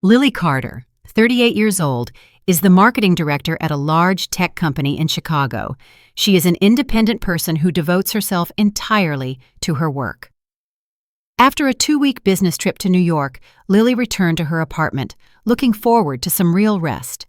Lily Carter, 38 years old, is the marketing director at a large tech company in Chicago. She is an independent person who devotes herself entirely to her work. After a 2-week business trip to New York, Lily returned to her apartment, looking forward to some real rest.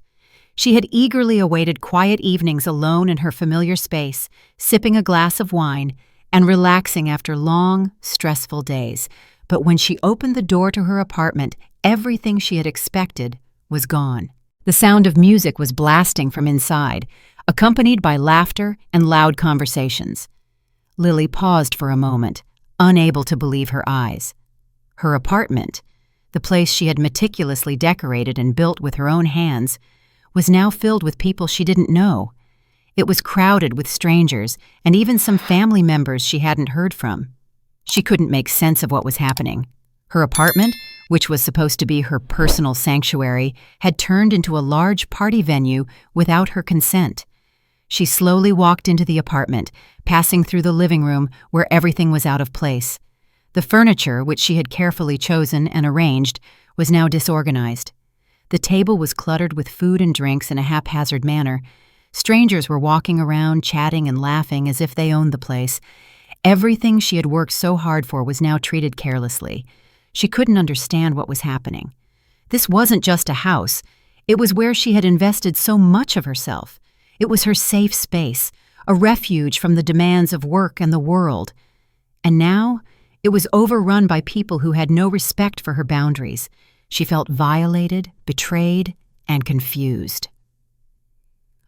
She had eagerly awaited quiet evenings alone in her familiar space, sipping a glass of wine and relaxing after long, stressful days. But when she opened the door to her apartment, everything she had expected was gone. The sound of music was blasting from inside, accompanied by laughter and loud conversations. Lily paused for a moment, unable to believe her eyes. Her apartment, the place she had meticulously decorated and built with her own hands, was now filled with people she didn't know. It was crowded with strangers and even some family members she hadn't heard from. She couldn't make sense of what was happening. Her apartment, which was supposed to be her personal sanctuary, had turned into a large party venue without her consent. She slowly walked into the apartment, passing through the living room where everything was out of place. The furniture, which she had carefully chosen and arranged, was now disorganized. The table was cluttered with food and drinks in a haphazard manner. Strangers were walking around, chatting and laughing as if they owned the place. Everything she had worked so hard for was now treated carelessly. She couldn't understand what was happening. This wasn't just a house. It was where she had invested so much of herself. It was her safe space, a refuge from the demands of work and the world. And now, it was overrun by people who had no respect for her boundaries. She felt violated, betrayed, and confused.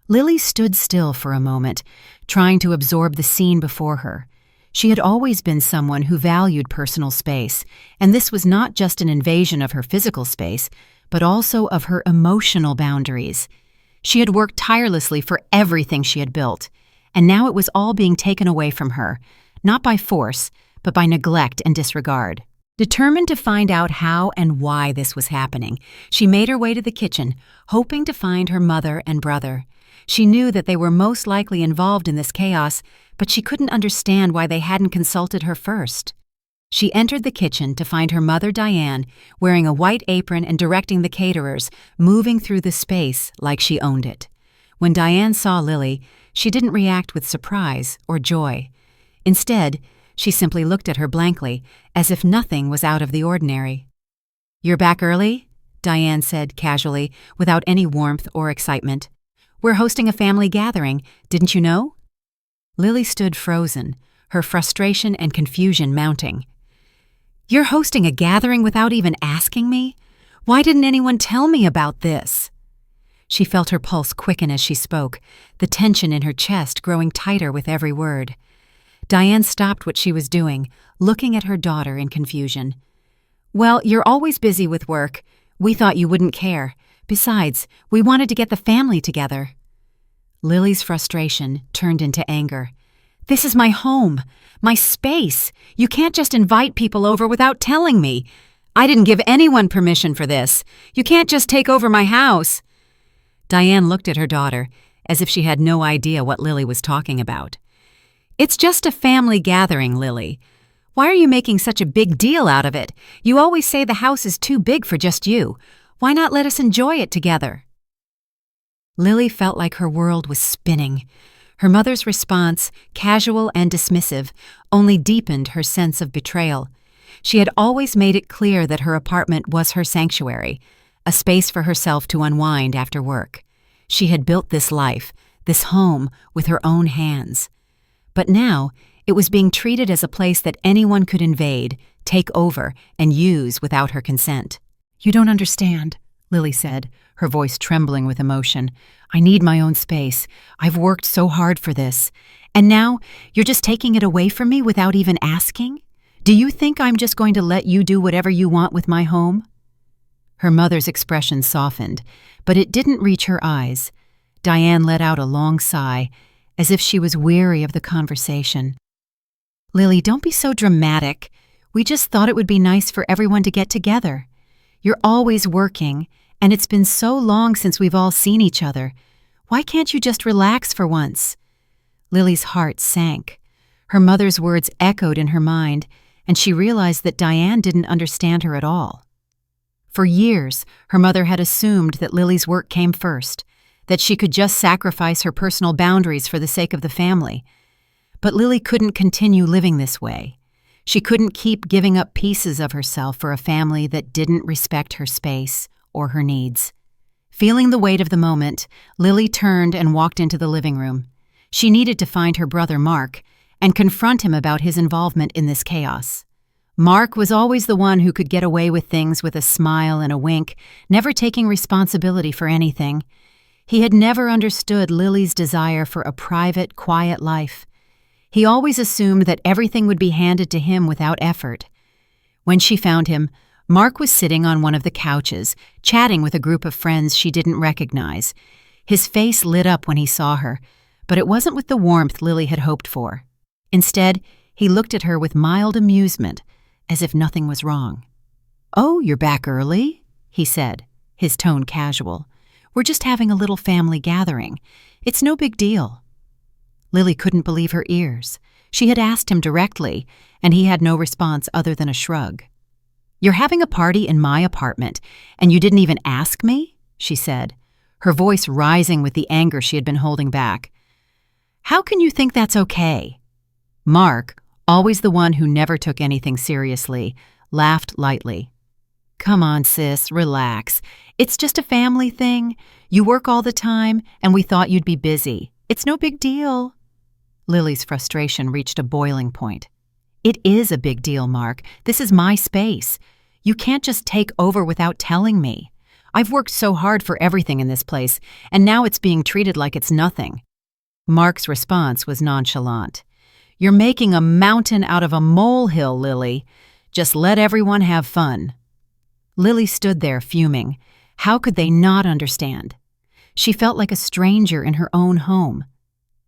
Lily stood still for a moment, trying to absorb the scene before her. She had always been someone who valued personal space, and this was not just an invasion of her physical space, but also of her emotional boundaries. She had worked tirelessly for everything she had built, and now it was all being taken away from her, not by force, but by neglect and disregard. Determined to find out how and why this was happening, she made her way to the kitchen, hoping to find her mother and brother. She knew that they were most likely involved in this chaos, but she couldn't understand why they hadn't consulted her first. She entered the kitchen to find her mother, Diane, wearing a white apron and directing the caterers, moving through the space like she owned it. When Diane saw Lily, she didn't react with surprise or joy. Instead, she simply looked at her blankly, as if nothing was out of the ordinary. "You're back early?" Diane said casually, without any warmth or excitement. "We're hosting a family gathering, didn't you know?" Lily stood frozen, her frustration and confusion mounting. "You're hosting a gathering without even asking me? Why didn't anyone tell me about this?" She felt her pulse quicken as she spoke, the tension in her chest growing tighter with every word. Diane stopped what she was doing, looking at her daughter in confusion. "Well, you're always busy with work. We thought you wouldn't care. Besides, we wanted to get the family together." Lily's frustration turned into anger. "This is my home, my space. You can't just invite people over without telling me. I didn't give anyone permission for this. You can't just take over my house." Diane looked at her daughter, as if she had no idea what Lily was talking about. "It's just a family gathering, Lily. Why are you making such a big deal out of it? You always say the house is too big for just you. Why not let us enjoy it together?" Lily felt like her world was spinning. Her mother's response, casual and dismissive, only deepened her sense of betrayal. She had always made it clear that her apartment was her sanctuary, a space for herself to unwind after work. She had built this life, this home, with her own hands. But now, it was being treated as a place that anyone could invade, take over, and use without her consent. "You don't understand," Lily said, her voice trembling with emotion. "I need my own space. I've worked so hard for this. And now, you're just taking it away from me without even asking? Do you think I'm just going to let you do whatever you want with my home?" Her mother's expression softened, but it didn't reach her eyes. Diane let out a long sigh, as if she was weary of the conversation. "Lily, don't be so dramatic. We just thought it would be nice for everyone to get together. You're always working, and it's been so long since we've all seen each other. Why can't you just relax for once?" Lily's heart sank. Her mother's words echoed in her mind, and she realized that Diane didn't understand her at all. For years, her mother had assumed that Lily's work came first, that she could just sacrifice her personal boundaries for the sake of the family. But Lily couldn't continue living this way. She couldn't keep giving up pieces of herself for a family that didn't respect her space or her needs. Feeling the weight of the moment, Lily turned and walked into the living room. She needed to find her brother Mark and confront him about his involvement in this chaos. Mark was always the one who could get away with things with a smile and a wink, never taking responsibility for anything. He had never understood Lily's desire for a private, quiet life. He always assumed that everything would be handed to him without effort. When she found him, Mark was sitting on one of the couches, chatting with a group of friends she didn't recognize. His face lit up when he saw her, but it wasn't with the warmth Lily had hoped for. Instead, he looked at her with mild amusement, as if nothing was wrong. "Oh, you're back early?" he said, his tone casual. "We're just having a little family gathering. It's no big deal." Lily couldn't believe her ears. She had asked him directly, and he had no response other than a shrug. "You're having a party in my apartment, and you didn't even ask me?" she said, her voice rising with the anger she had been holding back. "How can you think that's okay?" Mark, always the one who never took anything seriously, laughed lightly. "Come on, sis, relax. It's just a family thing. You work all the time, and we thought you'd be busy. It's no big deal." Lily's frustration reached a boiling point. "It is a big deal, Mark. This is my space. You can't just take over without telling me. I've worked so hard for everything in this place, and now it's being treated like it's nothing." Mark's response was nonchalant. "You're making a mountain out of a molehill, Lily. Just let everyone have fun." Lily stood there fuming. How could they not understand? She felt like a stranger in her own home.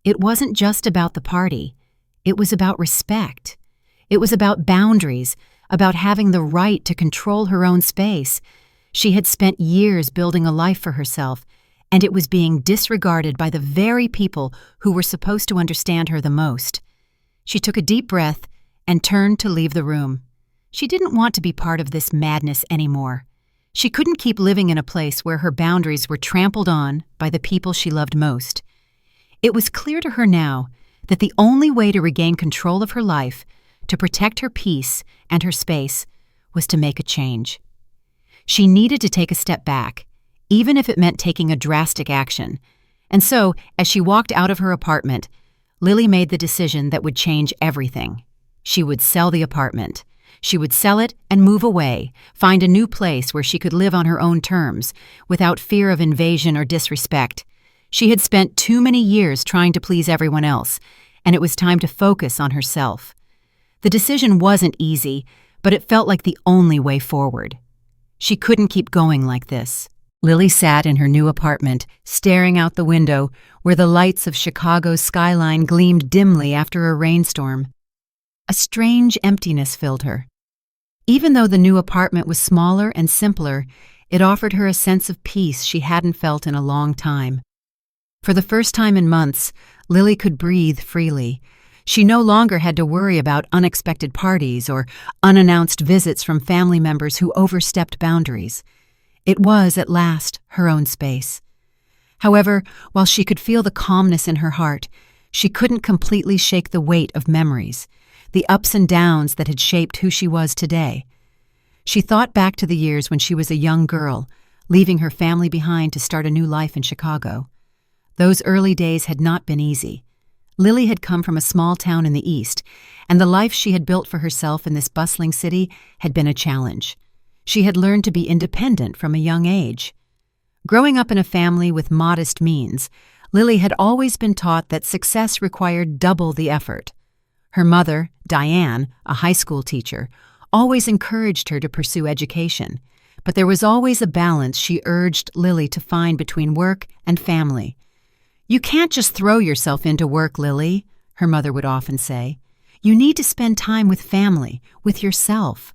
It wasn't just about the party. It was about respect. It was about boundaries, about having the right to control her own space. She had spent years building a life for herself, and it was being disregarded by the very people who were supposed to understand her the most. She took a deep breath and turned to leave the room. She didn't want to be part of this madness anymore. She couldn't keep living in a place where her boundaries were trampled on by the people she loved most. It was clear to her now that the only way to regain control of her life, to protect her peace and her space, was to make a change. She needed to take a step back, even if it meant taking a drastic action. And so, as she walked out of her apartment, Lily made the decision that would change everything. She would sell the apartment. She would sell it and move away, find a new place where she could live on her own terms, without fear of invasion or disrespect. She had spent too many years trying to please everyone else, and it was time to focus on herself. The decision wasn't easy, but it felt like the only way forward. She couldn't keep going like this. Lily sat in her new apartment, staring out the window where the lights of Chicago's skyline gleamed dimly after a rainstorm. A strange emptiness filled her. Even though the new apartment was smaller and simpler, it offered her a sense of peace she hadn't felt in a long time. For the first time in months, Lily could breathe freely. She no longer had to worry about unexpected parties or unannounced visits from family members who overstepped boundaries. It was, at last, her own space. However, while she could feel the calmness in her heart, she couldn't completely shake the weight of memories, the ups and downs that had shaped who she was today. She thought back to the years when she was a young girl, leaving her family behind to start a new life in Chicago. Those early days had not been easy. Lily had come from a small town in the East, and the life she had built for herself in this bustling city had been a challenge. She had learned to be independent from a young age. Growing up in a family with modest means, Lily had always been taught that success required double the effort. Her mother, Diane, a high school teacher, always encouraged her to pursue education, but there was always a balance she urged Lily to find between work and family. "You can't just throw yourself into work, Lily," her mother would often say. "You need to spend time with family, with yourself."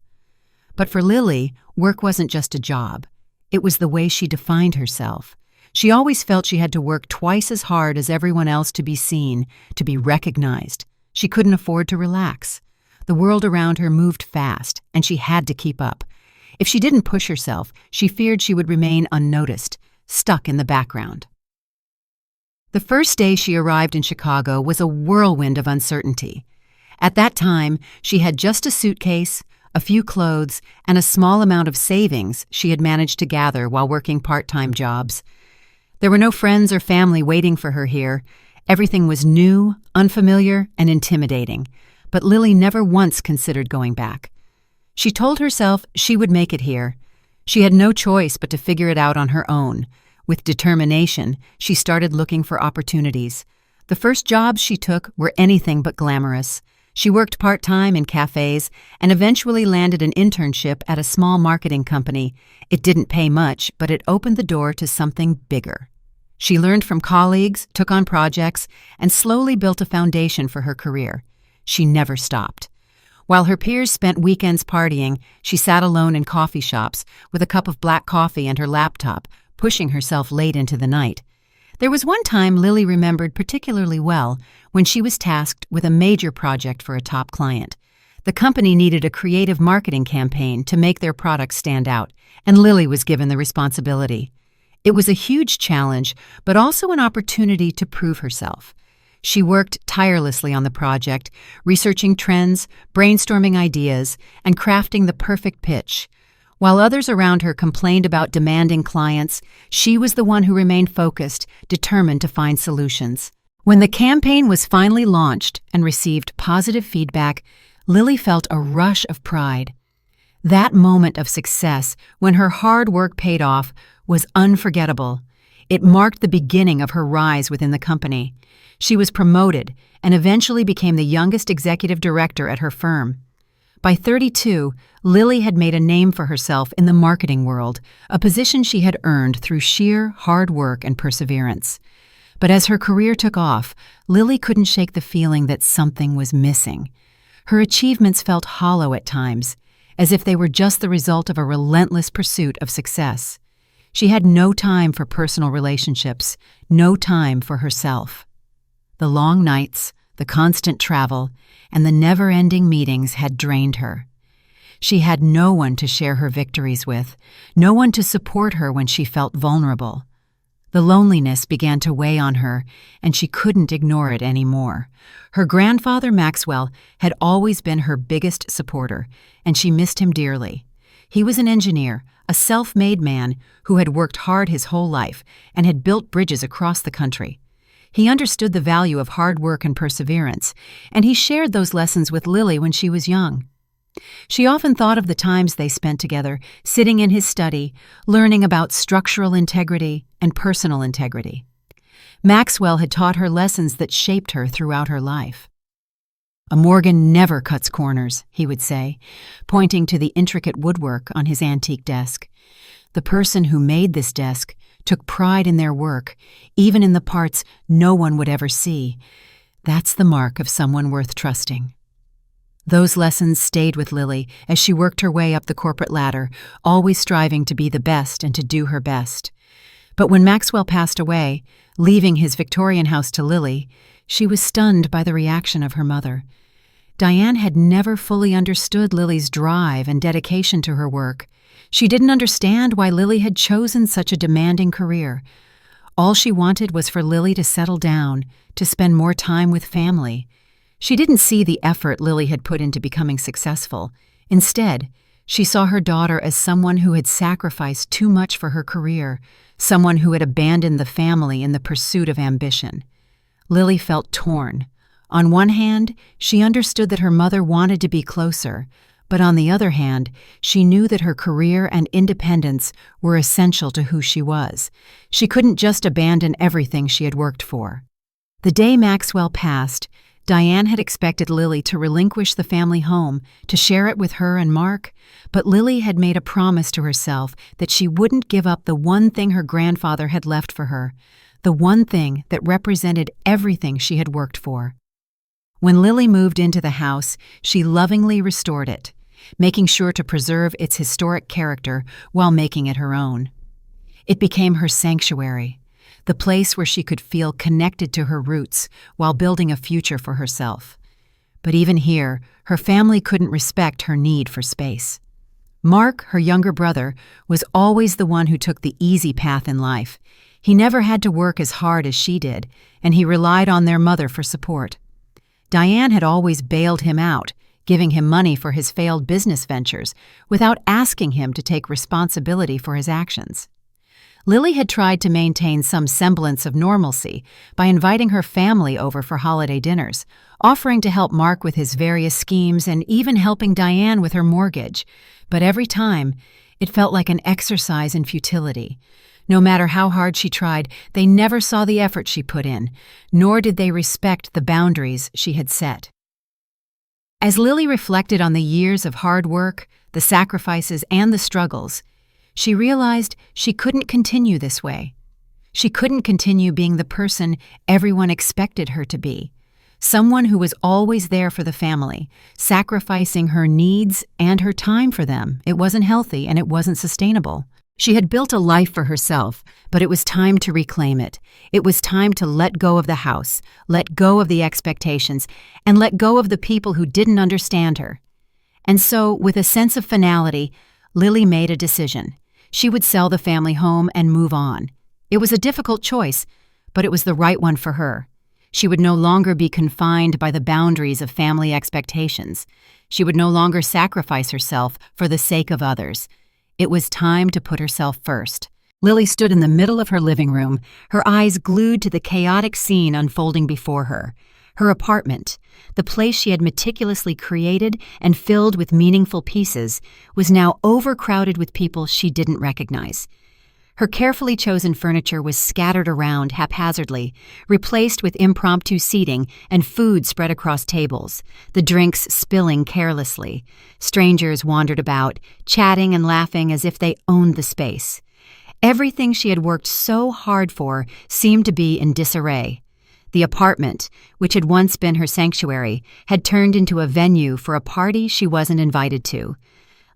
But for Lily, work wasn't just a job. It was the way she defined herself. She always felt she had to work twice as hard as everyone else to be seen, to be recognized. She couldn't afford to relax. The world around her moved fast, and she had to keep up. If she didn't push herself, she feared she would remain unnoticed, stuck in the background. The first day she arrived in Chicago was a whirlwind of uncertainty. At that time, she had just a suitcase, a few clothes, and a small amount of savings she had managed to gather while working part-time jobs. There were no friends or family waiting for her here. Everything was new, unfamiliar, and intimidating, but Lily never once considered going back. She told herself she would make it here. She had no choice but to figure it out on her own. With determination, she started looking for opportunities. The first jobs she took were anything but glamorous. She worked part-time in cafes and eventually landed an internship at a small marketing company. It didn't pay much, but it opened the door to something bigger. She learned from colleagues, took on projects, and slowly built a foundation for her career. She never stopped. While her peers spent weekends partying, she sat alone in coffee shops with a cup of black coffee and her laptop, pushing herself late into the night. There was one time Lily remembered particularly well when she was tasked with a major project for a top client. The company needed a creative marketing campaign to make their products stand out, and Lily was given the responsibility. It was a huge challenge, but also an opportunity to prove herself. She worked tirelessly on the project, researching trends, brainstorming ideas, and crafting the perfect pitch. While others around her complained about demanding clients, she was the one who remained focused, determined to find solutions. When the campaign was finally launched and received positive feedback, Lily felt a rush of pride. That moment of success, when her hard work paid off, was unforgettable. It marked the beginning of her rise within the company. She was promoted and eventually became the youngest executive director at her firm. By 32, Lily had made a name for herself in the marketing world, a position she had earned through sheer hard work and perseverance. But as her career took off, Lily couldn't shake the feeling that something was missing. Her achievements felt hollow at times, as if they were just the result of a relentless pursuit of success. She had no time for personal relationships, no time for herself. The long nights, the constant travel, and the never-ending meetings had drained her. She had no one to share her victories with, no one to support her when she felt vulnerable. The loneliness began to weigh on her, and she couldn't ignore it anymore. Her grandfather, Maxwell, had always been her biggest supporter, and she missed him dearly. He was an engineer, a self-made man who had worked hard his whole life and had built bridges across the country. He understood the value of hard work and perseverance, and he shared those lessons with Lily when she was young. She often thought of the times they spent together, sitting in his study, learning about structural integrity and personal integrity. Maxwell had taught her lessons that shaped her throughout her life. "A Morgan never cuts corners," he would say, pointing to the intricate woodwork on his antique desk. The person who made this desk took pride in their work, even in the parts no one would ever see. That's the mark of someone worth trusting. Those lessons stayed with Lily as she worked her way up the corporate ladder, always striving to be the best and to do her best. But when Maxwell passed away, leaving his Victorian house to Lily, she was stunned by the reaction of her mother. Diane had never fully understood Lily's drive and dedication to her work. She didn't understand why Lily had chosen such a demanding career. All she wanted was for Lily to settle down, to spend more time with family. She didn't see the effort Lily had put into becoming successful. Instead, she saw her daughter as someone who had sacrificed too much for her career, someone who had abandoned the family in the pursuit of ambition. Lily felt torn. On one hand, she understood that her mother wanted to be closer, but on the other hand, she knew that her career and independence were essential to who she was. She couldn't just abandon everything she had worked for. The day Maxwell passed, Diane had expected Lily to relinquish the family home, to share it with her and Mark, but Lily had made a promise to herself that she wouldn't give up the one thing her grandfather had left for her, the one thing that represented everything she had worked for. When Lily moved into the house, she lovingly restored it, making sure to preserve its historic character while making it her own. It became her sanctuary, the place where she could feel connected to her roots while building a future for herself. But even here, her family couldn't respect her need for space. Mark, her younger brother, was always the one who took the easy path in life. He never had to work as hard as she did, and he relied on their mother for support. Diane had always bailed him out, giving him money for his failed business ventures, without asking him to take responsibility for his actions. Lily had tried to maintain some semblance of normalcy by inviting her family over for holiday dinners, offering to help Mark with his various schemes and even helping Diane with her mortgage. But every time, it felt like an exercise in futility. No matter how hard she tried, they never saw the effort she put in, nor did they respect the boundaries she had set. As Lily reflected on the years of hard work, the sacrifices, and the struggles, she realized she couldn't continue this way. She couldn't continue being the person everyone expected her to be, someone who was always there for the family, sacrificing her needs and her time for them. It wasn't healthy and it wasn't sustainable. She had built a life for herself, but it was time to reclaim it. It was time to let go of the house, let go of the expectations, and let go of the people who didn't understand her. And so, with a sense of finality, Lily made a decision. She would sell the family home and move on. It was a difficult choice, but it was the right one for her. She would no longer be confined by the boundaries of family expectations. She would no longer sacrifice herself for the sake of others. It was time to put herself first. Lily stood in the middle of her living room, her eyes glued to the chaotic scene unfolding before her. Her apartment, the place she had meticulously created and filled with meaningful pieces, was now overcrowded with people she didn't recognize. Her carefully chosen furniture was scattered around haphazardly, replaced with impromptu seating and food spread across tables, the drinks spilling carelessly. Strangers wandered about, chatting and laughing as if they owned the space. Everything she had worked so hard for seemed to be in disarray. The apartment, which had once been her sanctuary, had turned into a venue for a party she wasn't invited to.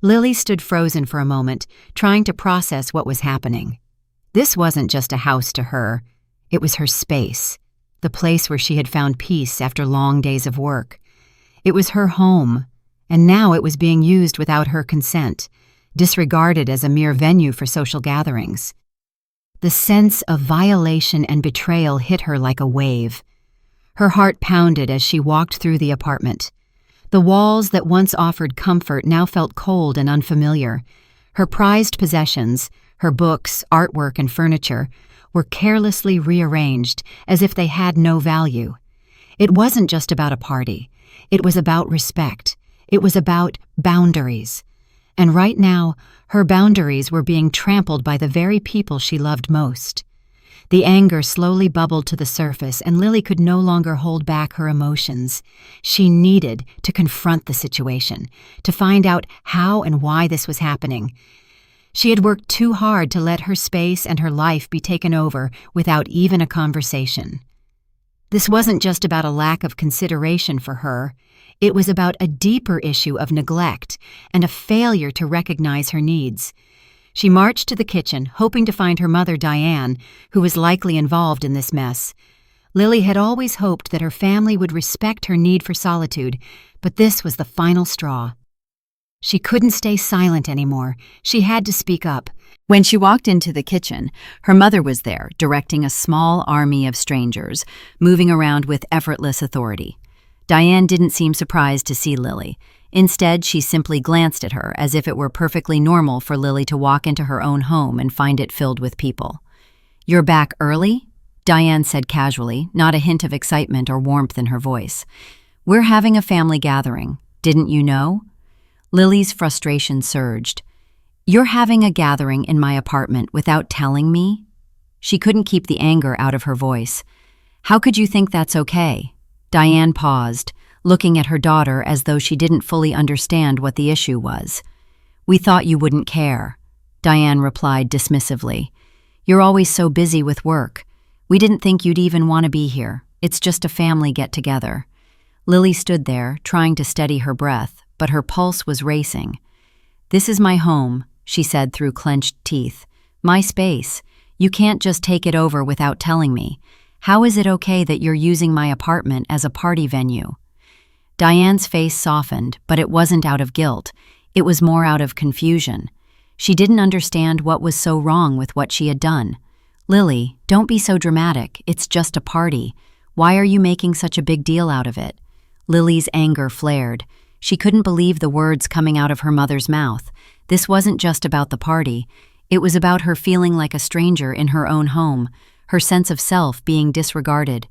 Lily stood frozen for a moment, trying to process what was happening. This wasn't just a house to her. It was her space, the place where she had found peace after long days of work. It was her home, and now it was being used without her consent, disregarded as a mere venue for social gatherings. The sense of violation and betrayal hit her like a wave. Her heart pounded as she walked through the apartment. The walls that once offered comfort now felt cold and unfamiliar. Her prized possessions, her books, artwork, and furniture, were carelessly rearranged as if they had no value. It wasn't just about a party. It was about respect. It was about boundaries. And right now, her boundaries were being trampled by the very people she loved most. The anger slowly bubbled to the surface, and Lily could no longer hold back her emotions. She needed to confront the situation, to find out how and why this was happening. She had worked too hard to let her space and her life be taken over without even a conversation. This wasn't just about a lack of consideration for her. It was about a deeper issue of neglect and a failure to recognize her needs. She marched to the kitchen, hoping to find her mother, Diane, who was likely involved in this mess. Lily had always hoped that her family would respect her need for solitude, but this was the final straw. She couldn't stay silent anymore. She had to speak up. When she walked into the kitchen, her mother was there, directing a small army of strangers, moving around with effortless authority. Diane didn't seem surprised to see Lily. Instead, she simply glanced at her as if it were perfectly normal for Lily to walk into her own home and find it filled with people. "You're back early?" Diane said casually, not a hint of excitement or warmth in her voice. "We're having a family gathering. Didn't you know?" Lily's frustration surged. "You're having a gathering in my apartment without telling me?" She couldn't keep the anger out of her voice. "How could you think that's okay?" Diane paused, looking at her daughter as though she didn't fully understand what the issue was. "We thought you wouldn't care," Diane replied dismissively. "You're always so busy with work. We didn't think you'd even want to be here. It's just a family get-together." Lily stood there, trying to steady her breath, but her pulse was racing. "This is my home," she said through clenched teeth. "My space. You can't just take it over without telling me. How is it okay that you're using my apartment as a party venue?" Diane's face softened, but it wasn't out of guilt. It was more out of confusion. She didn't understand what was so wrong with what she had done. "Lily, don't be so dramatic. It's just a party. Why are you making such a big deal out of it?" Lily's anger flared. She couldn't believe the words coming out of her mother's mouth. This wasn't just about the party. It was about her feeling like a stranger in her own home, her sense of self being disregarded.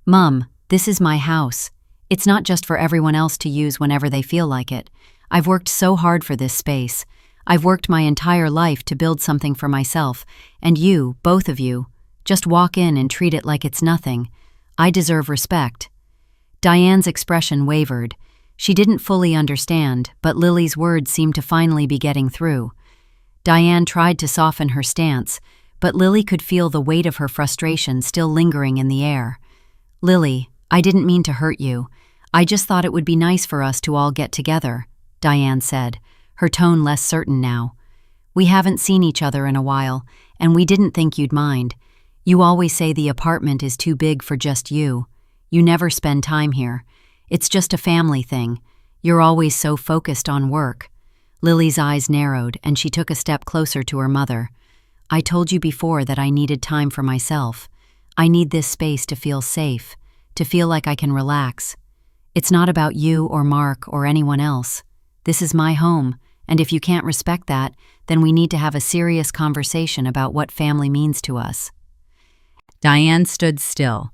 "Mum, this is my house. It's not just for everyone else to use whenever they feel like it. I've worked so hard for this space. I've worked my entire life to build something for myself, and you, both of you, just walk in and treat it like it's nothing. I deserve respect." Diane's expression wavered. She didn't fully understand, but Lily's words seemed to finally be getting through. Diane tried to soften her stance, but Lily could feel the weight of her frustration still lingering in the air. "Lily, I didn't mean to hurt you. I just thought it would be nice for us to all get together," Diane said, her tone less certain now. "We haven't seen each other in a while, and we didn't think you'd mind. You always say the apartment is too big for just you. You never spend time here. It's just a family thing. You're always so focused on work." Lily's eyes narrowed, and she took a step closer to her mother. "I told you before that I needed time for myself. I need this space to feel safe, to feel like I can relax. It's not about you or Mark or anyone else. This is my home, and if you can't respect that, then we need to have a serious conversation about what family means to us." Diane stood still,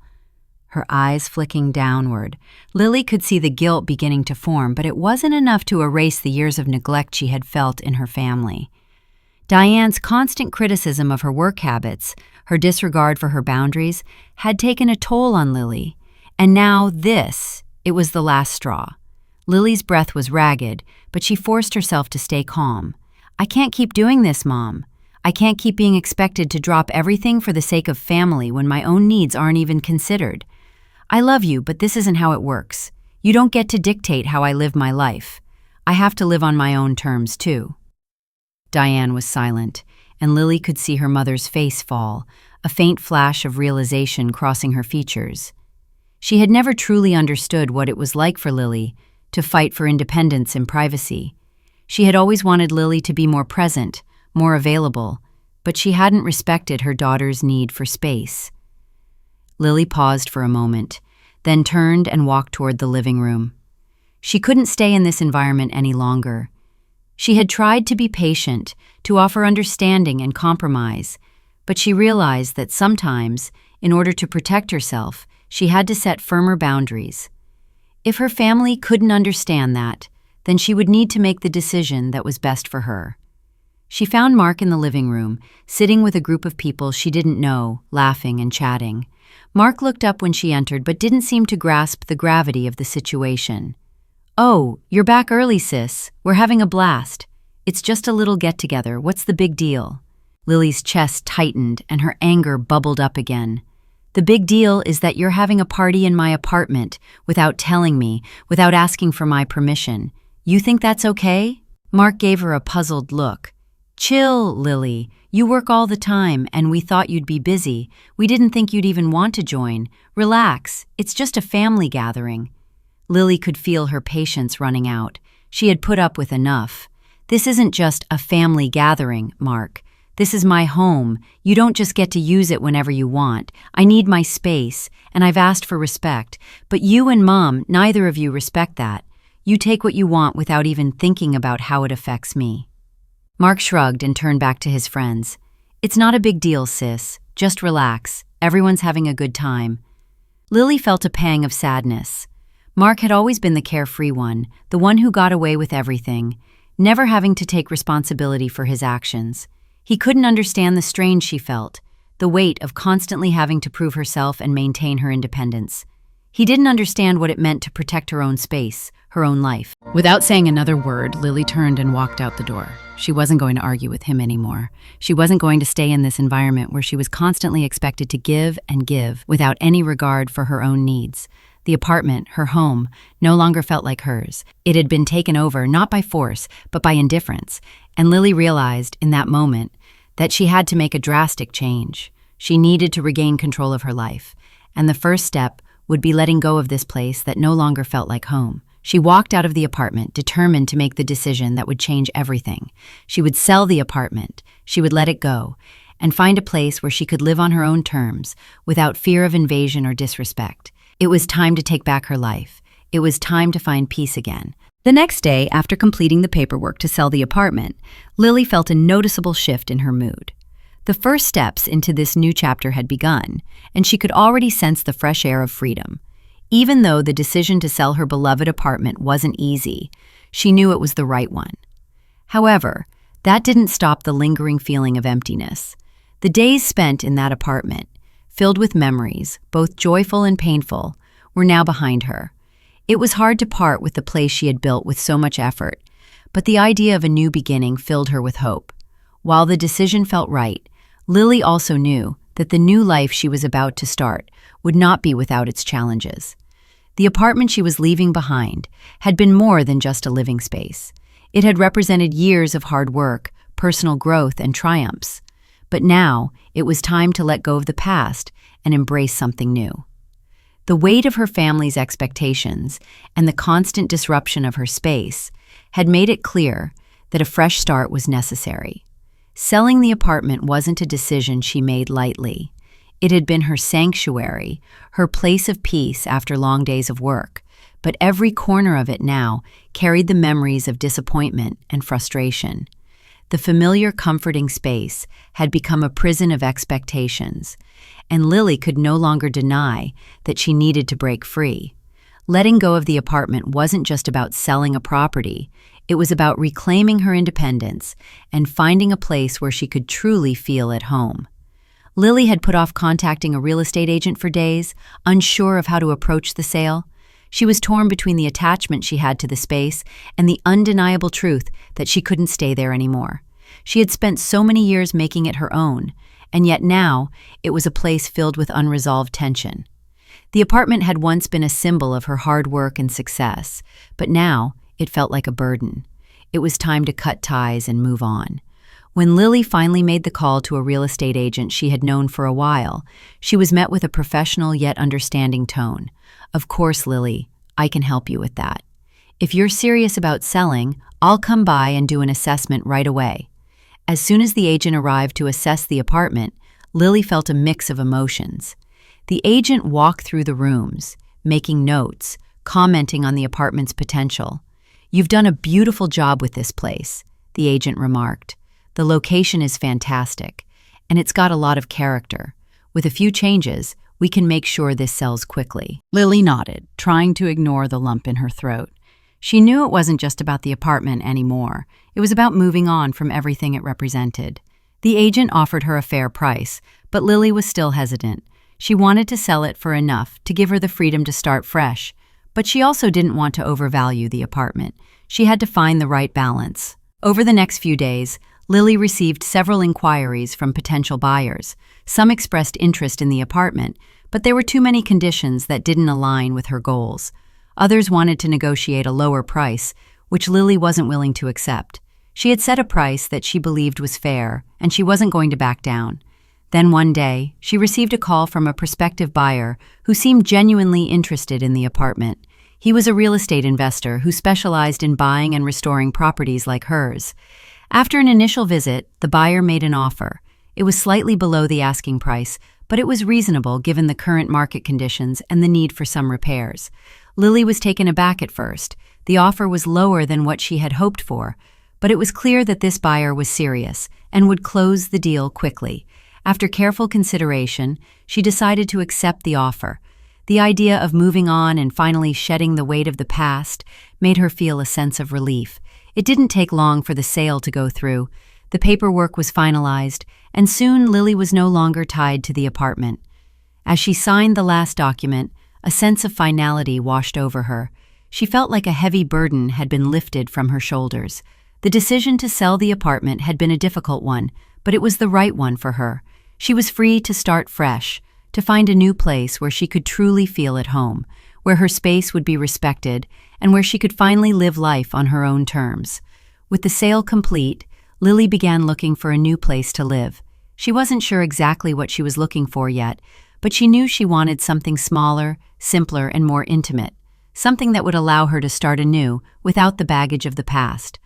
her eyes flicking downward. Lily could see the guilt beginning to form, but it wasn't enough to erase the years of neglect she had felt in her family. Diane's constant criticism of her work habits, her disregard for her boundaries, had taken a toll on Lily. And now it was the last straw. Lily's breath was ragged, but she forced herself to stay calm. "I can't keep doing this, Mom. I can't keep being expected to drop everything for the sake of family when my own needs aren't even considered. I love you, but this isn't how it works. You don't get to dictate how I live my life. I have to live on my own terms, too." Diane was silent, and Lily could see her mother's face fall, a faint flash of realization crossing her features. She had never truly understood what it was like for Lily to fight for independence and privacy. She had always wanted Lily to be more present, more available, but she hadn't respected her daughter's need for space. Lily paused for a moment, then turned and walked toward the living room. She couldn't stay in this environment any longer. She had tried to be patient, to offer understanding and compromise, but she realized that sometimes, in order to protect herself, she had to set firmer boundaries. If her family couldn't understand that, then she would need to make the decision that was best for her. She found Mark in the living room, sitting with a group of people she didn't know, laughing and chatting. Mark looked up when she entered but didn't seem to grasp the gravity of the situation. "Oh, you're back early, sis. We're having a blast. It's just a little get-together. What's the big deal?" Lily's chest tightened and her anger bubbled up again. "The big deal is that you're having a party in my apartment without telling me, without asking for my permission. You think that's okay?" Mark gave her a puzzled look. "Chill, Lily. You work all the time, and we thought you'd be busy. We didn't think you'd even want to join. Relax. It's just a family gathering." Lily could feel her patience running out. She had put up with enough. "This isn't just a family gathering, Mark. This is my home. You don't just get to use it whenever you want. I need my space, and I've asked for respect. But you and Mom, neither of you respect that. You take what you want without even thinking about how it affects me." Mark shrugged and turned back to his friends. "It's not a big deal, sis. Just relax. Everyone's having a good time." Lily felt a pang of sadness. Mark had always been the carefree one, the one who got away with everything, never having to take responsibility for his actions. He couldn't understand the strain she felt, the weight of constantly having to prove herself and maintain her independence. He didn't understand what it meant to protect her own space, her own life. Without saying another word, Lily turned and walked out the door. She wasn't going to argue with him anymore. She wasn't going to stay in this environment where she was constantly expected to give and give without any regard for her own needs. The apartment, her home, no longer felt like hers. It had been taken over not by force, but by indifference, and Lily realized in that moment that she had to make a drastic change. She needed to regain control of her life, and the first step would be letting go of this place that no longer felt like home. She walked out of the apartment, determined to make the decision that would change everything. She would sell the apartment, she would let it go, and find a place where she could live on her own terms, without fear of invasion or disrespect. It was time to take back her life. It was time to find peace again. The next day, after completing the paperwork to sell the apartment, Lily felt a noticeable shift in her mood. The first steps into this new chapter had begun, and she could already sense the fresh air of freedom. Even though the decision to sell her beloved apartment wasn't easy, she knew it was the right one. However, that didn't stop the lingering feeling of emptiness. The days spent in that apartment, filled with memories, both joyful and painful, were now behind her. It was hard to part with the place she had built with so much effort, but the idea of a new beginning filled her with hope. While the decision felt right, Lily also knew that the new life she was about to start would not be without its challenges. The apartment she was leaving behind had been more than just a living space. It had represented years of hard work, personal growth, and triumphs. But now, it was time to let go of the past and embrace something new. The weight of her family's expectations and the constant disruption of her space had made it clear that a fresh start was necessary. Selling the apartment wasn't a decision she made lightly. It had been her sanctuary, her place of peace after long days of work, but every corner of it now carried the memories of disappointment and frustration. The familiar, comforting space had become a prison of expectations, and Lily could no longer deny that she needed to break free. Letting go of the apartment wasn't just about selling a property, it was about reclaiming her independence and finding a place where she could truly feel at home. Lily had put off contacting a real estate agent for days, unsure of how to approach the sale. She was torn between the attachment she had to the space and the undeniable truth that she couldn't stay there anymore. She had spent so many years making it her own, and yet now it was a place filled with unresolved tension. The apartment had once been a symbol of her hard work and success, but now it felt like a burden. It was time to cut ties and move on. When Lily finally made the call to a real estate agent she had known for a while, she was met with a professional yet understanding tone. "Of course, Lily, I can help you with that. If you're serious about selling, I'll come by and do an assessment right away." As soon as the agent arrived to assess the apartment, Lily felt a mix of emotions. The agent walked through the rooms, making notes, commenting on the apartment's potential. "You've done a beautiful job with this place," the agent remarked. "The location is fantastic, and it's got a lot of character. With a few changes, we can make sure this sells quickly." Lily nodded, trying to ignore the lump in her throat. She knew it wasn't just about the apartment anymore. It was about moving on from everything it represented. The agent offered her a fair price, but Lily was still hesitant. She wanted to sell it for enough to give her the freedom to start fresh, but she also didn't want to overvalue the apartment. She had to find the right balance. Over the next few days, Lily received several inquiries from potential buyers. Some expressed interest in the apartment, but there were too many conditions that didn't align with her goals. Others wanted to negotiate a lower price, which Lily wasn't willing to accept. She had set a price that she believed was fair, and she wasn't going to back down. Then one day, she received a call from a prospective buyer who seemed genuinely interested in the apartment. He was a real estate investor who specialized in buying and restoring properties like hers. After an initial visit, the buyer made an offer. It was slightly below the asking price, but it was reasonable given the current market conditions and the need for some repairs. Lily was taken aback at first. The offer was lower than what she had hoped for, but it was clear that this buyer was serious and would close the deal quickly. After careful consideration, she decided to accept the offer. The idea of moving on and finally shedding the weight of the past made her feel a sense of relief. It didn't take long for the sale to go through. The paperwork was finalized, and soon Lily was no longer tied to the apartment. As she signed the last document, a sense of finality washed over her. She felt like a heavy burden had been lifted from her shoulders. The decision to sell the apartment had been a difficult one, but it was the right one for her. She was free to start fresh, to find a new place where she could truly feel at home, where her space would be respected, and where she could finally live life on her own terms. With the sale complete, Lily began looking for a new place to live. She wasn't sure exactly what she was looking for yet, but she knew she wanted something smaller, simpler, and more intimate. something that would allow her to start anew without the baggage of the past.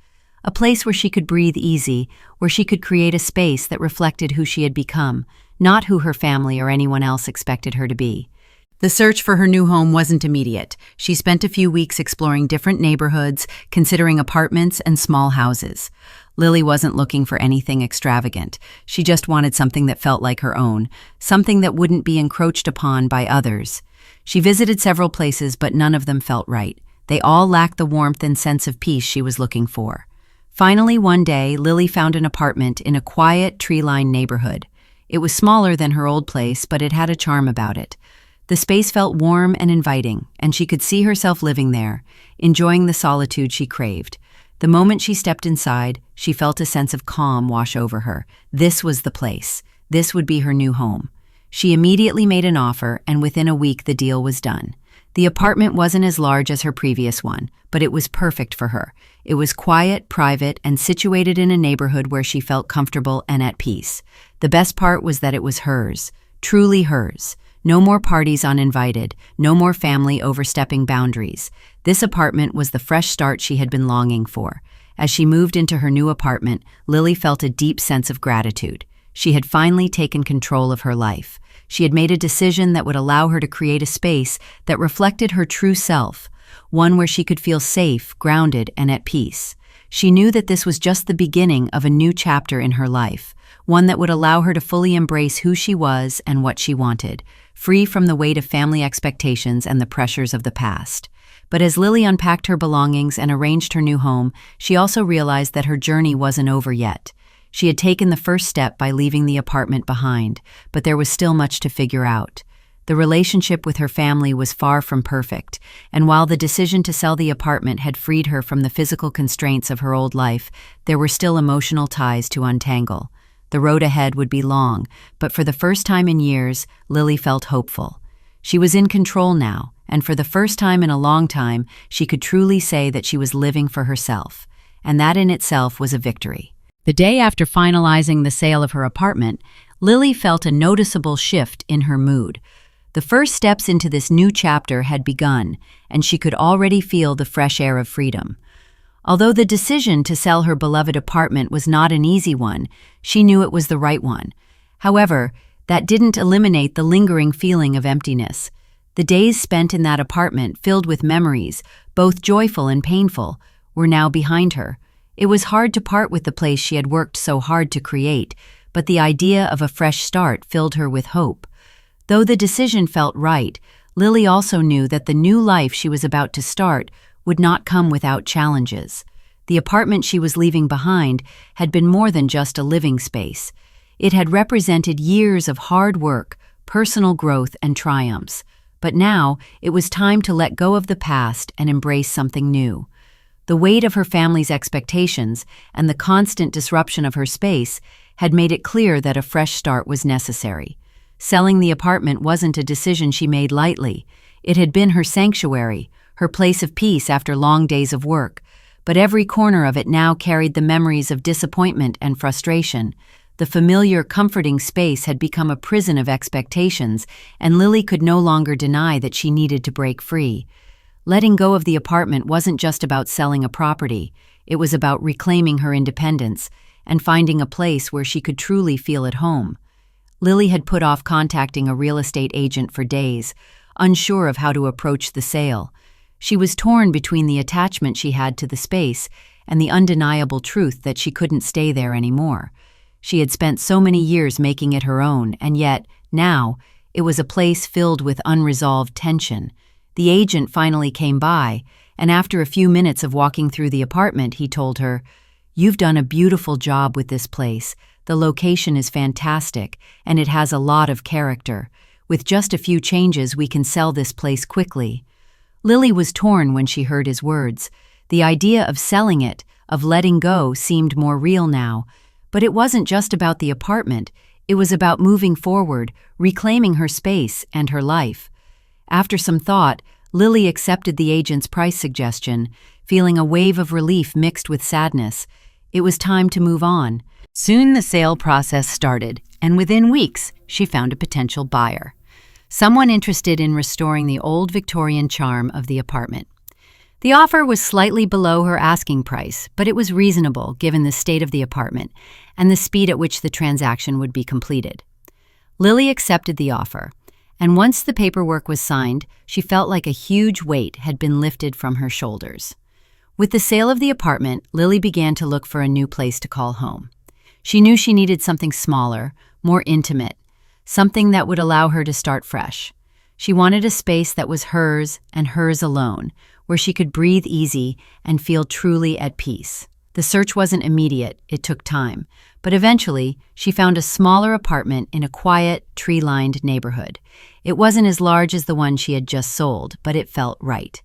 A place where she could breathe easy, where she could create a space that reflected who she had become, not who her family or anyone else expected her to be. The search for her new home wasn't immediate. She spent a few weeks exploring different neighborhoods, considering apartments and small houses. Lily wasn't looking for anything extravagant. She just wanted something that felt like her own, something that wouldn't be encroached upon by others. She visited several places, but none of them felt right. They all lacked the warmth and sense of peace she was looking for. Finally, one day, Lily found an apartment in a quiet, tree-lined neighborhood. It was smaller than her old place, but it had a charm about it. The space felt warm and inviting, and she could see herself living there, enjoying the solitude she craved. The moment she stepped inside, she felt a sense of calm wash over her. This was the place. This would be her new home. She immediately made an offer, and within a week the deal was done. The apartment wasn't as large as her previous one, but it was perfect for her. It was quiet, private, and situated in a neighborhood where she felt comfortable and at peace. The best part was that it was hers, truly hers. No more parties uninvited, no more family overstepping boundaries. This apartment was the fresh start she had been longing for. As she moved into her new apartment, Lily felt a deep sense of gratitude. She had finally taken control of her life. She had made a decision that would allow her to create a space that reflected her true self, one where she could feel safe, grounded, and at peace. She knew that this was just the beginning of a new chapter in her life, one that would allow her to fully embrace who she was and what she wanted, free from the weight of family expectations and the pressures of the past. But as Lily unpacked her belongings and arranged her new home, she also realized that her journey wasn't over yet. She had taken the first step by leaving the apartment behind, but there was still much to figure out. The relationship with her family was far from perfect, and while the decision to sell the apartment had freed her from the physical constraints of her old life, there were still emotional ties to untangle. The road ahead would be long, but for the first time in years, Lily felt hopeful. She was in control now, and for the first time in a long time, she could truly say that she was living for herself, and that in itself was a victory. The day after finalizing the sale of her apartment, Lily felt a noticeable shift in her mood. The first steps into this new chapter had begun, and she could already feel the fresh air of freedom. Although the decision to sell her beloved apartment was not an easy one, she knew it was the right one. However, that didn't eliminate the lingering feeling of emptiness. The days spent in that apartment, filled with memories, both joyful and painful, were now behind her. It was hard to part with the place she had worked so hard to create, but the idea of a fresh start filled her with hope. Though the decision felt right, Lily also knew that the new life she was about to start would not come without challenges. The apartment she was leaving behind had been more than just a living space. It had represented years of hard work, personal growth, and triumphs. But now, it was time to let go of the past and embrace something new. The weight of her family's expectations and the constant disruption of her space had made it clear that a fresh start was necessary. Selling the apartment wasn't a decision she made lightly. It had been her sanctuary, her place of peace after long days of work. But every corner of it now carried the memories of disappointment and frustration. The familiar, comforting space had become a prison of expectations, and Lily could no longer deny that she needed to break free. Letting go of the apartment wasn't just about selling a property. It was about reclaiming her independence and finding a place where she could truly feel at home. Lily had put off contacting a real estate agent for days, unsure of how to approach the sale. She was torn between the attachment she had to the space and the undeniable truth that she couldn't stay there anymore. She had spent so many years making it her own, and yet, now, it was a place filled with unresolved tension. The agent finally came by, and after a few minutes of walking through the apartment, he told her, "You've done a beautiful job with this place. The location is fantastic, and it has a lot of character. With just a few changes, we can sell this place quickly." Lily was torn when she heard his words. The idea of selling it, of letting go, seemed more real now. But it wasn't just about the apartment. It was about moving forward, reclaiming her space and her life. After some thought, Lily accepted the agent's price suggestion, feeling a wave of relief mixed with sadness. It was time to move on. Soon the sale process started, and within weeks, she found a potential buyer. someone interested in restoring the old Victorian charm of the apartment. The offer was slightly below her asking price, but it was reasonable given the state of the apartment and the speed at which the transaction would be completed. Lily accepted the offer, and once the paperwork was signed, she felt like a huge weight had been lifted from her shoulders. With the sale of the apartment, Lily began to look for a new place to call home. She knew she needed something smaller, more intimate, something that would allow her to start fresh. She wanted a space that was hers and hers alone, where she could breathe easy and feel truly at peace. The search wasn't immediate, it took time, but eventually she found a smaller apartment in a quiet, tree-lined neighborhood. It wasn't as large as the one she had just sold, but it felt right.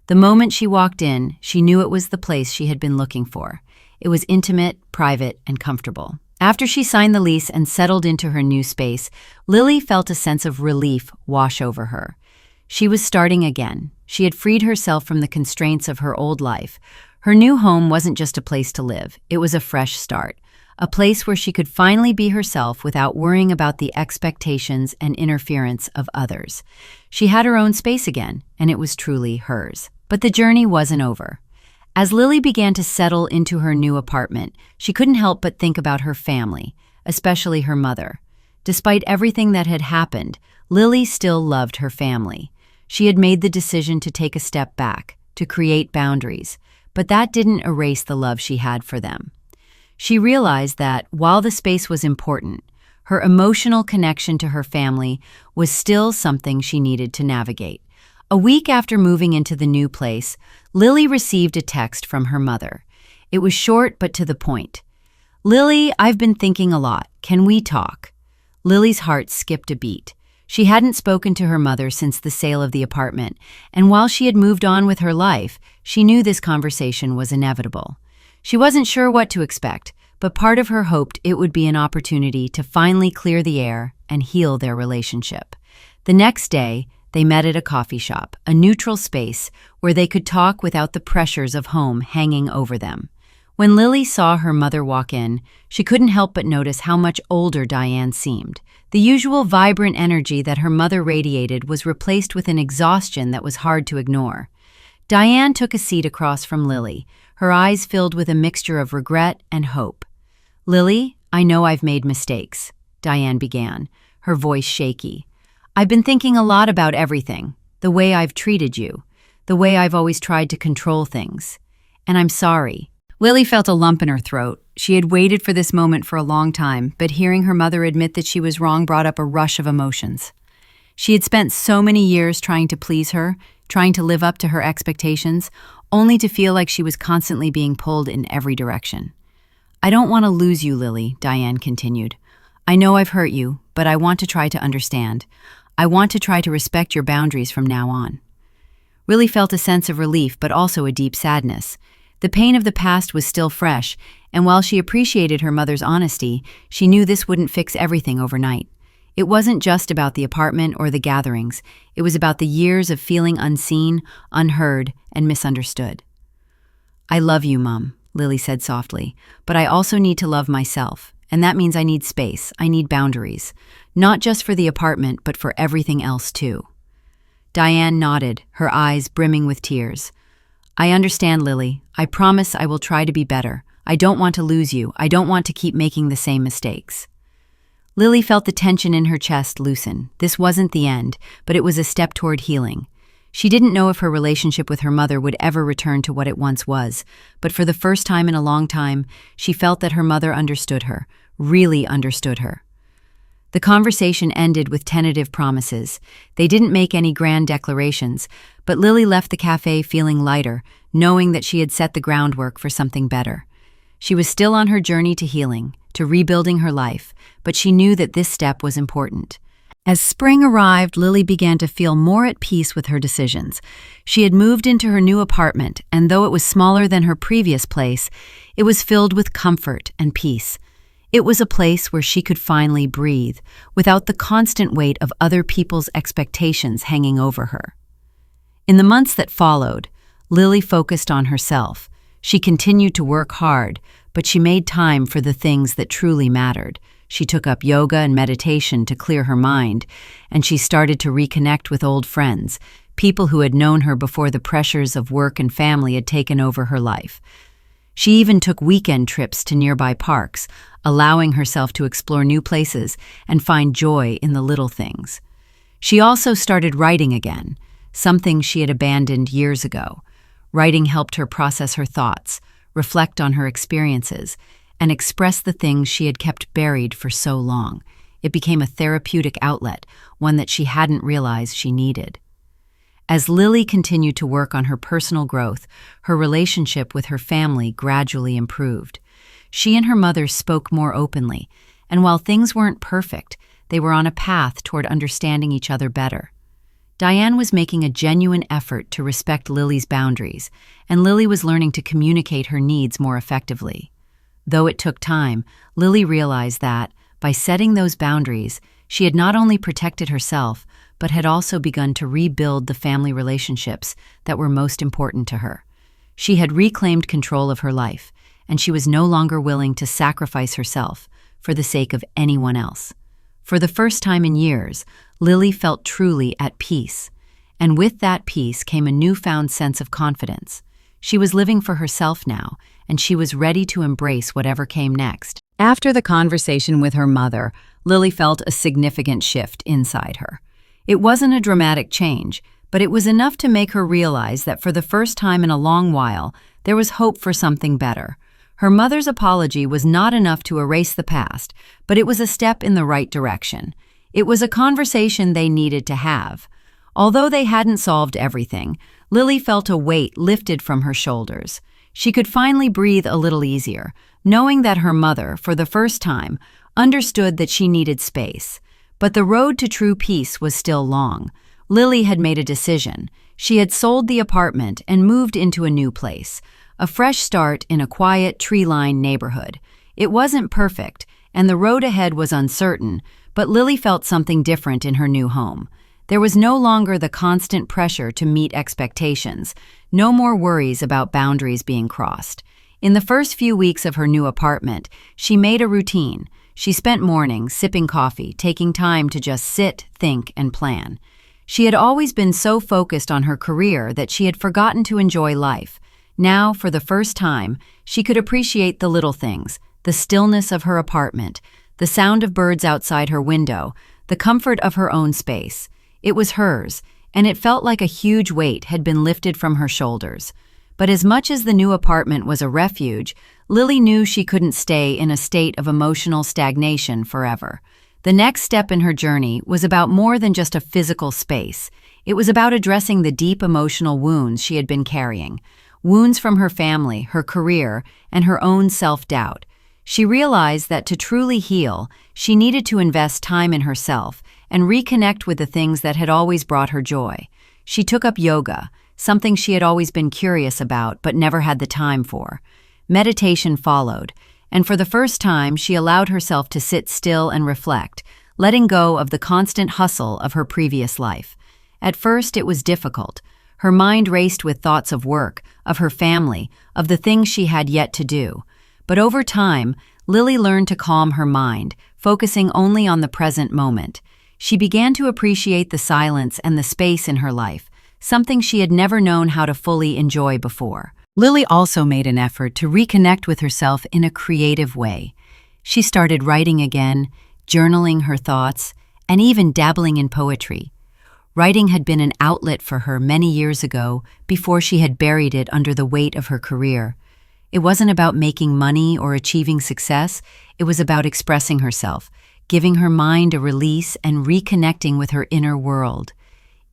The moment she walked in, she knew it was the place she had been looking for. It was intimate, private, and comfortable. After she signed the lease and settled into her new space, Lily felt a sense of relief wash over her. She was starting again. She had freed herself from the constraints of her old life. Her new home wasn't just a place to live, it was a fresh start, a place where she could finally be herself without worrying about the expectations and interference of others. She had her own space again, and it was truly hers. But the journey wasn't over. As Lily began to settle into her new apartment, she couldn't help but think about her family, especially her mother. Despite everything that had happened, Lily still loved her family. She had made the decision to take a step back, to create boundaries, but that didn't erase the love she had for them. She realized that, while the space was important, her emotional connection to her family was still something she needed to navigate. A week after moving into the new place, Lily received a text from her mother. It was short but to the point. "Lily, I've been thinking a lot. Can we talk?" Lily's heart skipped a beat. She hadn't spoken to her mother since the sale of the apartment, and while she had moved on with her life, she knew this conversation was inevitable. She wasn't sure what to expect, but part of her hoped it would be an opportunity to finally clear the air and heal their relationship. The next day, they met at a coffee shop, a neutral space where they could talk without the pressures of home hanging over them. When Lily saw her mother walk in, she couldn't help but notice how much older Diane seemed. The usual vibrant energy that her mother radiated was replaced with an exhaustion that was hard to ignore. Diane took a seat across from Lily, her eyes filled with a mixture of regret and hope. "Lily, I know I've made mistakes," Diane began, her voice shaky. "I've been thinking a lot about everything, the way I've treated you, the way I've always tried to control things. And I'm sorry." Lily felt a lump in her throat. She had waited for this moment for a long time, but hearing her mother admit that she was wrong brought up a rush of emotions. She had spent so many years trying to please her, trying to live up to her expectations, only to feel like she was constantly being pulled in every direction. "I don't want to lose you, Lily," Diane continued. "I know I've hurt you, but I want to try to understand. I want to try to respect your boundaries from now on." Lily felt a sense of relief, but also a deep sadness. The pain of the past was still fresh, and while she appreciated her mother's honesty, she knew this wouldn't fix everything overnight. It wasn't just about the apartment or the gatherings. It was about the years of feeling unseen, unheard, and misunderstood. "I love you, Mom," Lily said softly, "but I also need to love myself, and that means I need space, I need boundaries, not just for the apartment, but for everything else too." Diane nodded, her eyes brimming with tears. "I understand, Lily. I promise I will try to be better. I don't want to lose you. I don't want to keep making the same mistakes." Lily felt the tension in her chest loosen. This wasn't the end, but it was a step toward healing. She didn't know if her relationship with her mother would ever return to what it once was, but for the first time in a long time, she felt that her mother understood her, really understood her. The conversation ended with tentative promises. They didn't make any grand declarations, but Lily left the cafe feeling lighter, knowing that she had set the groundwork for something better. She was still on her journey to healing, to rebuilding her life, but she knew that this step was important. As spring arrived, Lily began to feel more at peace with her decisions. She had moved into her new apartment, and though it was smaller than her previous place, it was filled with comfort and peace. It was a place where she could finally breathe, without the constant weight of other people's expectations hanging over her. In the months that followed, Lily focused on herself. She continued to work hard, but she made time for the things that truly mattered. She took up yoga and meditation to clear her mind, and she started to reconnect with old friends, people who had known her before the pressures of work and family had taken over her life. She even took weekend trips to nearby parks, allowing herself to explore new places and find joy in the little things. She also started writing again, something she had abandoned years ago. Writing helped her process her thoughts, reflect on her experiences, and express the things she had kept buried for so long. It became a therapeutic outlet, one that she hadn't realized she needed. As Lily continued to work on her personal growth, her relationship with her family gradually improved. She and her mother spoke more openly, and while things weren't perfect, they were on a path toward understanding each other better. Diane was making a genuine effort to respect Lily's boundaries, and Lily was learning to communicate her needs more effectively. Though it took time, Lily realized that, by setting those boundaries, she had not only protected herself, but had also begun to rebuild the family relationships that were most important to her. She had reclaimed control of her life, and she was no longer willing to sacrifice herself for the sake of anyone else. For the first time in years, Lily felt truly at peace, and with that peace came a newfound sense of confidence. She was living for herself now, and she was ready to embrace whatever came next. After the conversation with her mother, Lily felt a significant shift inside her. It wasn't a dramatic change, but it was enough to make her realize that for the first time in a long while, there was hope for something better. Her mother's apology was not enough to erase the past, but it was a step in the right direction. It was a conversation they needed to have. Although they hadn't solved everything, Lily felt a weight lifted from her shoulders. She could finally breathe a little easier, knowing that her mother, for the first time, understood that she needed space. But the road to true peace was still long. Lily had made a decision. She had sold the apartment and moved into a new place, a fresh start in a quiet, tree-lined neighborhood. It wasn't perfect, and the road ahead was uncertain, but Lily felt something different in her new home. There was no longer the constant pressure to meet expectations, no more worries about boundaries being crossed. In the first few weeks of her new apartment, she made a routine. She spent mornings sipping coffee, taking time to just sit, think, and plan. She had always been so focused on her career that she had forgotten to enjoy life. Now, for the first time, she could appreciate the little things, the stillness of her apartment, the sound of birds outside her window, the comfort of her own space. It was hers, and it felt like a huge weight had been lifted from her shoulders. But as much as the new apartment was a refuge, Lily knew she couldn't stay in a state of emotional stagnation forever. The next step in her journey was about more than just a physical space. It was about addressing the deep emotional wounds she had been carrying. Wounds from her family, her career, and her own self-doubt. She realized that to truly heal, she needed to invest time in herself and reconnect with the things that had always brought her joy. She took up yoga, something she had always been curious about but never had the time for. Meditation followed, and for the first time she allowed herself to sit still and reflect, letting go of the constant hustle of her previous life. At first it was difficult. Her mind raced with thoughts of work, of her family, of the things she had yet to do. But over time, Lily learned to calm her mind, focusing only on the present moment. She began to appreciate the silence and the space in her life, something she had never known how to fully enjoy before. Lily also made an effort to reconnect with herself in a creative way. She started writing again, journaling her thoughts, and even dabbling in poetry. Writing had been an outlet for her many years ago, before she had buried it under the weight of her career. It wasn't about making money or achieving success, it was about expressing herself, giving her mind a release and reconnecting with her inner world.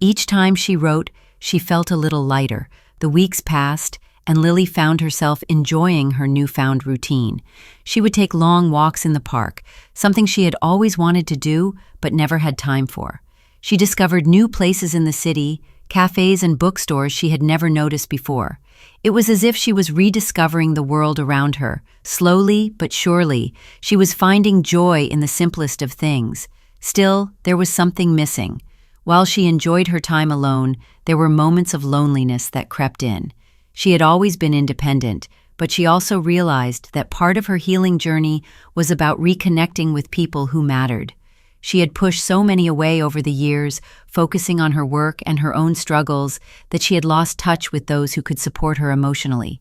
Each time she wrote, she felt a little lighter. The weeks passed, and Lily found herself enjoying her newfound routine. She would take long walks in the park, something she had always wanted to do but never had time for. She discovered new places in the city, cafes and bookstores she had never noticed before. It was as if she was rediscovering the world around her. Slowly but surely, she was finding joy in the simplest of things. Still, there was something missing. While she enjoyed her time alone, there were moments of loneliness that crept in. She had always been independent, but she also realized that part of her healing journey was about reconnecting with people who mattered. She had pushed so many away over the years, focusing on her work and her own struggles, that she had lost touch with those who could support her emotionally.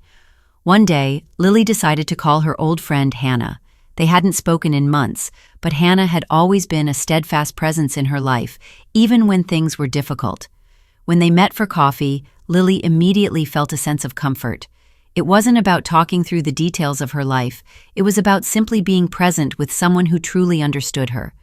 One day, Lily decided to call her old friend Hannah. They hadn't spoken in months, but Hannah had always been a steadfast presence in her life, even when things were difficult. When they met for coffee, Lily immediately felt a sense of comfort. It wasn't about talking through the details of her life, it was about simply being present with someone who truly understood her.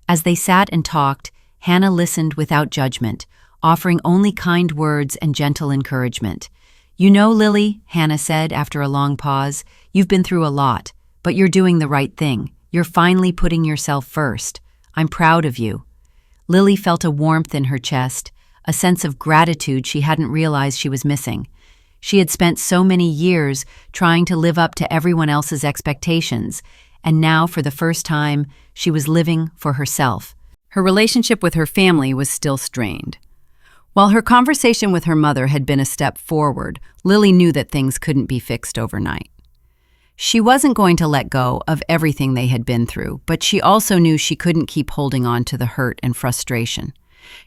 As they sat and talked, Hannah listened without judgment, offering only kind words and gentle encouragement. "You know, Lily," Hannah said after a long pause, "you've been through a lot, but you're doing the right thing. You're finally putting yourself first. I'm proud of you." Lily felt a warmth in her chest, a sense of gratitude she hadn't realized she was missing. She had spent so many years trying to live up to everyone else's expectations, and now, for the first time, she was living for herself. Her relationship with her family was still strained. While her conversation with her mother had been a step forward, Lily knew that things couldn't be fixed overnight. She wasn't going to let go of everything they had been through, but she also knew she couldn't keep holding on to the hurt and frustration.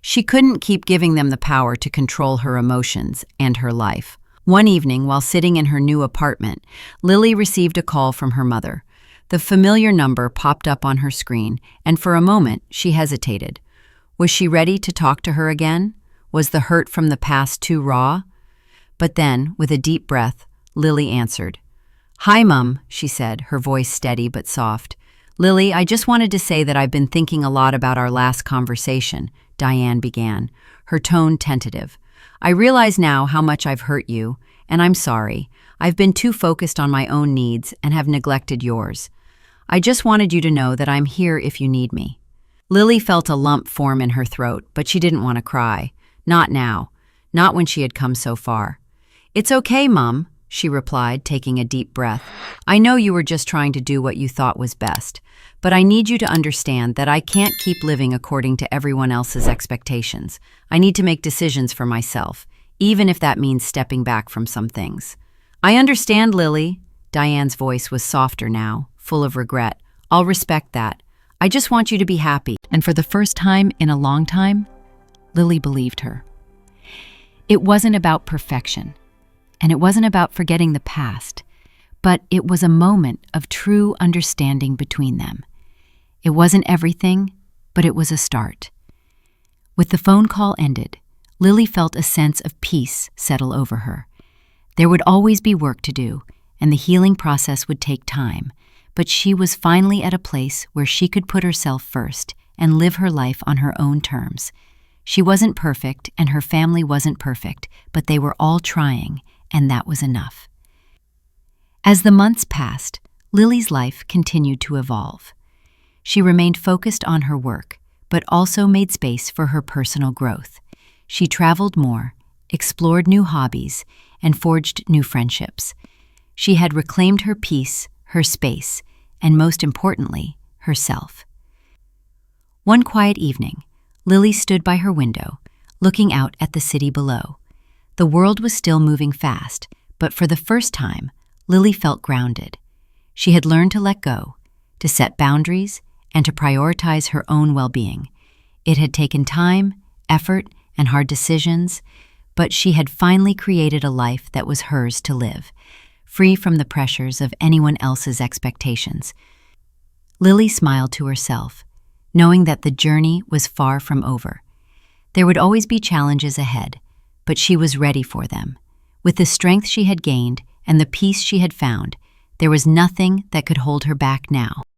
She couldn't keep giving them the power to control her emotions and her life. One evening, while sitting in her new apartment, Lily received a call from her mother. The familiar number popped up on her screen, and for a moment, she hesitated. Was she ready to talk to her again? Was the hurt from the past too raw? But then, with a deep breath, Lily answered. "Hi, Mum," she said, her voice steady but soft. "Lily, I just wanted to say that I've been thinking a lot about our last conversation," Diane began, her tone tentative. "I realize now how much I've hurt you, and I'm sorry. I've been too focused on my own needs and have neglected yours. I just wanted you to know that I'm here if you need me." Lily felt a lump form in her throat, but she didn't want to cry. Not now. Not when she had come so far. "It's okay, Mum," she replied, taking a deep breath. "I know you were just trying to do what you thought was best, but I need you to understand that I can't keep living according to everyone else's expectations. I need to make decisions for myself, even if that means stepping back from some things." "I understand, Lily." Diane's voice was softer now, full of regret. "I'll respect that. I just want you to be happy." And for the first time in a long time, Lily believed her. It wasn't about perfection, and it wasn't about forgetting the past, but it was a moment of true understanding between them. It wasn't everything, but it was a start. With the phone call ended, Lily felt a sense of peace settle over her. There would always be work to do, and the healing process would take time, but she was finally at a place where she could put herself first and live her life on her own terms. She wasn't perfect, and her family wasn't perfect, but they were all trying, and that was enough. As the months passed, Lily's life continued to evolve. She remained focused on her work, but also made space for her personal growth. She traveled more, explored new hobbies, and forged new friendships. She had reclaimed her peace, her space, and most importantly, herself. One quiet evening, Lily stood by her window, looking out at the city below. The world was still moving fast, but for the first time, Lily felt grounded. She had learned to let go, to set boundaries, and to prioritize her own well-being. It had taken time, effort, and hard decisions, but she had finally created a life that was hers to live, free from the pressures of anyone else's expectations. Lily smiled to herself, knowing that the journey was far from over. There would always be challenges ahead, but she was ready for them. With the strength she had gained and the peace she had found, there was nothing that could hold her back now.